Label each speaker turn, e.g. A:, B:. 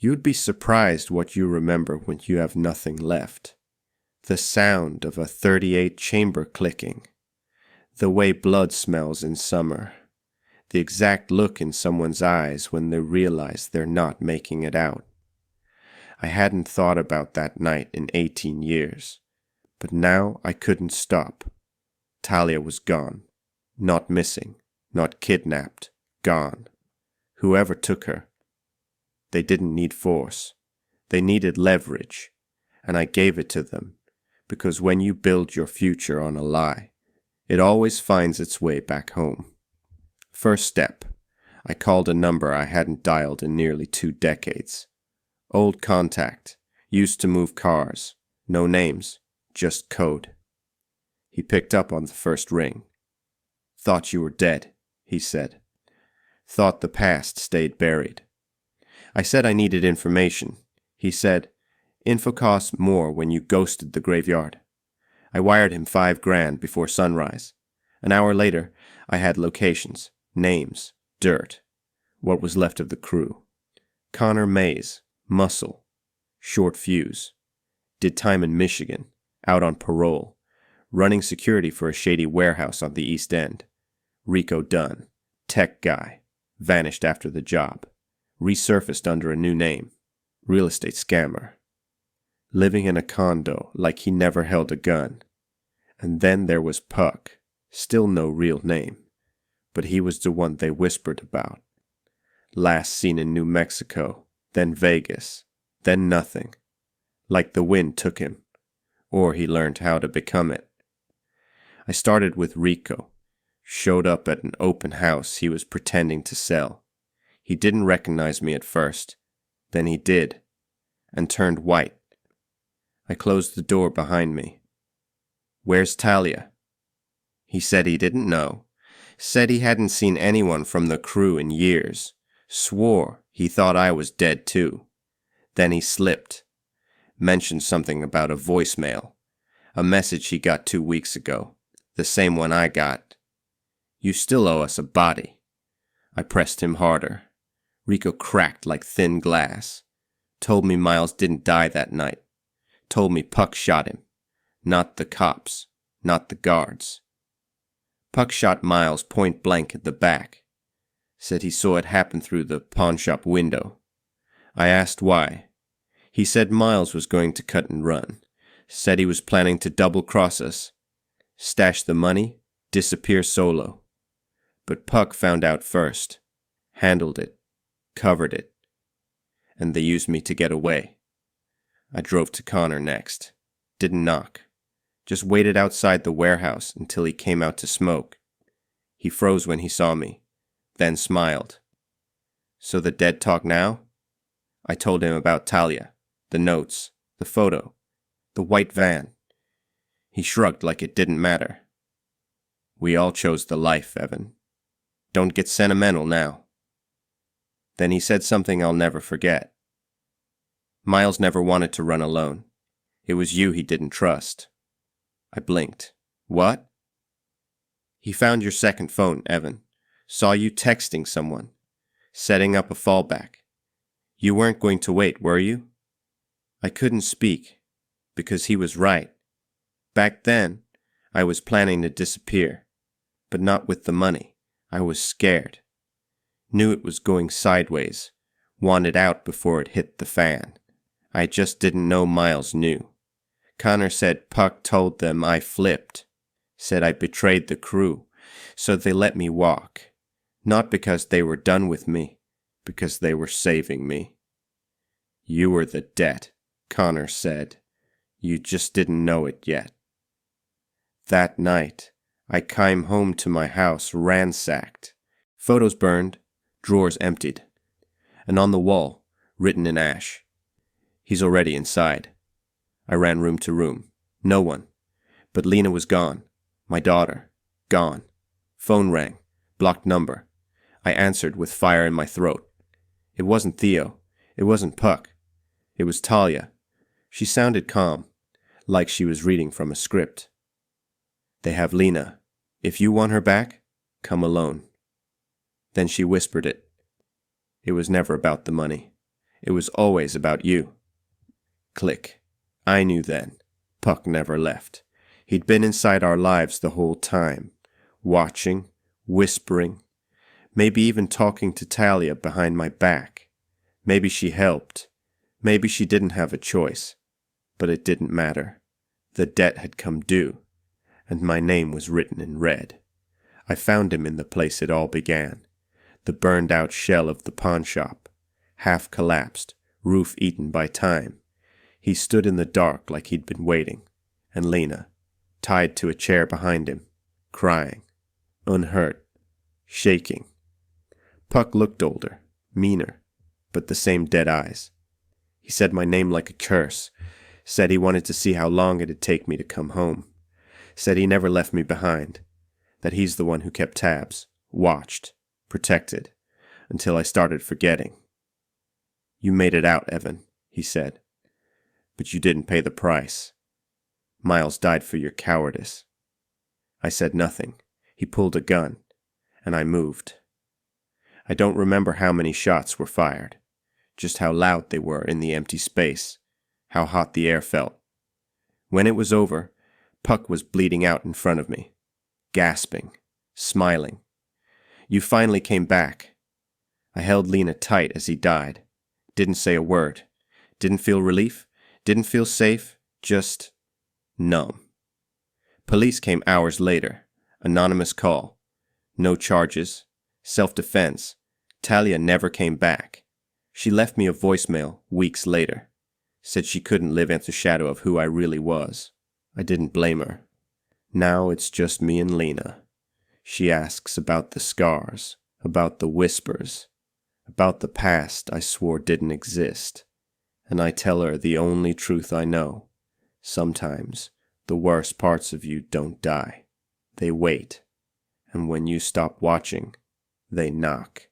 A: You'd be surprised what you remember when you have nothing left. The sound of a 38 chamber clicking. The way blood smells in summer. The exact look in someone's eyes when they realize they're not making it out. I hadn't thought about that night in 18 years, but now I couldn't stop. Talia was gone. Not missing, not kidnapped, gone. Whoever took her. They didn't need force. They needed leverage, and I gave it to them, because when you build your future on a lie, it always finds its way back home. First step, I called a number I hadn't dialed in nearly 2 decades. Old contact, used to move cars, no names, just code. He picked up on the first ring. "Thought you were dead," he said. "Thought the past stayed buried." I said I needed information. He said, "Info costs more when you ghosted the graveyard." I wired him $5,000 before sunrise. An hour later, I had locations, names, dirt, what was left of the crew. Connor Mays, muscle, short fuse, did time in Michigan, out on parole, running security for a shady warehouse on the East End. Rico Dunn, tech guy, vanished after the job, resurfaced under a new name, real estate scammer. Living in a condo like he never held a gun. And then there was Puck, still no real name, but he was the one they whispered about. Last seen in New Mexico, then Vegas, then nothing. Like the wind took him, or he learned how to become it. I started with Rico, showed up at an open house he was pretending to sell. He didn't recognize me at first, then he did, and turned white. I closed the door behind me. "Where's Talia?" He said he didn't know, said he hadn't seen anyone from the crew in years, swore he thought I was dead too. Then he slipped, mentioned something about a voicemail, a message he got 2 weeks ago, the same one I got. "You still owe us a body." I pressed him harder. Rico cracked like thin glass. Told me Miles didn't die that night. Told me Puck shot him. Not the cops. Not the guards. Puck shot Miles point blank at the back. Said he saw it happen through the pawn shop window. I asked why. He said Miles was going to cut and run. Said he was planning to double-cross us. Stash the money, disappear solo. But Puck found out first. Handled it. Covered it. And they used me to get away. I drove to Connor next. Didn't knock. Just waited outside the warehouse until he came out to smoke. He froze when he saw me, then smiled. "So the dead talk now?" I told him about Talia, the notes, the photo, the white van. He shrugged like it didn't matter. "We all chose the life, Evan. Don't get sentimental now." Then he said something I'll never forget. "Miles never wanted to run alone. It was you he didn't trust." I blinked. "What?" "He found your second phone, Evan. Saw you texting someone. Setting up a fallback. You weren't going to wait, were you?" I couldn't speak, because he was right. Back then, I was planning to disappear, but not with the money. I was scared. Knew it was going sideways. Wanted out before it hit the fan. I just didn't know Miles knew. Connor said Puck told them I flipped. Said I betrayed the crew, so they let me walk. Not because they were done with me, because they were saving me. "You were the debt," Connor said. "You just didn't know it yet." That night, I came home to my house ransacked. Photos burned, drawers emptied. And on the wall, written in ash, "He's already inside." I ran room to room. No one. But Lena was gone. My daughter. Gone. Phone rang. Blocked number. I answered with fire in my throat. It wasn't Theo. It wasn't Puck. It was Talia. She sounded calm, like she was reading from a script. "They have Lena. If you want her back, come alone." Then she whispered it. It was never about the money. It was always about you. Click. I knew then. Puck never left. He'd been inside our lives the whole time, watching, whispering, maybe even talking to Talia behind my back. Maybe she helped. Maybe she didn't have a choice. But it didn't matter. The debt had come due, and my name was written in red. I found him in the place it all began, the burned-out shell of the pawn shop, half collapsed, roof eaten by time. He stood in the dark like he'd been waiting, and Lena, tied to a chair behind him, crying, unhurt, shaking. Puck looked older, meaner, but the same dead eyes. He said my name like a curse, said he wanted to see how long it'd take me to come home, said he never left me behind, that he's the one who kept tabs, watched, protected, until I started forgetting. You made it out, Evan, he said, but you didn't pay the price. Miles died for your cowardice. I said nothing. He pulled a gun, and I moved. I don't remember how many shots were fired, just how loud they were in the empty space, how hot the air felt. When it was over, Puck was bleeding out in front of me, gasping, smiling. You finally came back. I held Lena tight as he died. Didn't say a word. Didn't feel relief. Didn't feel safe. Just numb. Police came hours later. Anonymous call. No charges. Self-defense. Talia never came back. She left me a voicemail weeks later. Said she couldn't live in the shadow of who I really was. I didn't blame her. Now it's just me and Lena. She asks about the scars, about the whispers, about the past I swore didn't exist. And I tell her the only truth I know. Sometimes the worst parts of you don't die. They wait. And when you stop watching, they knock.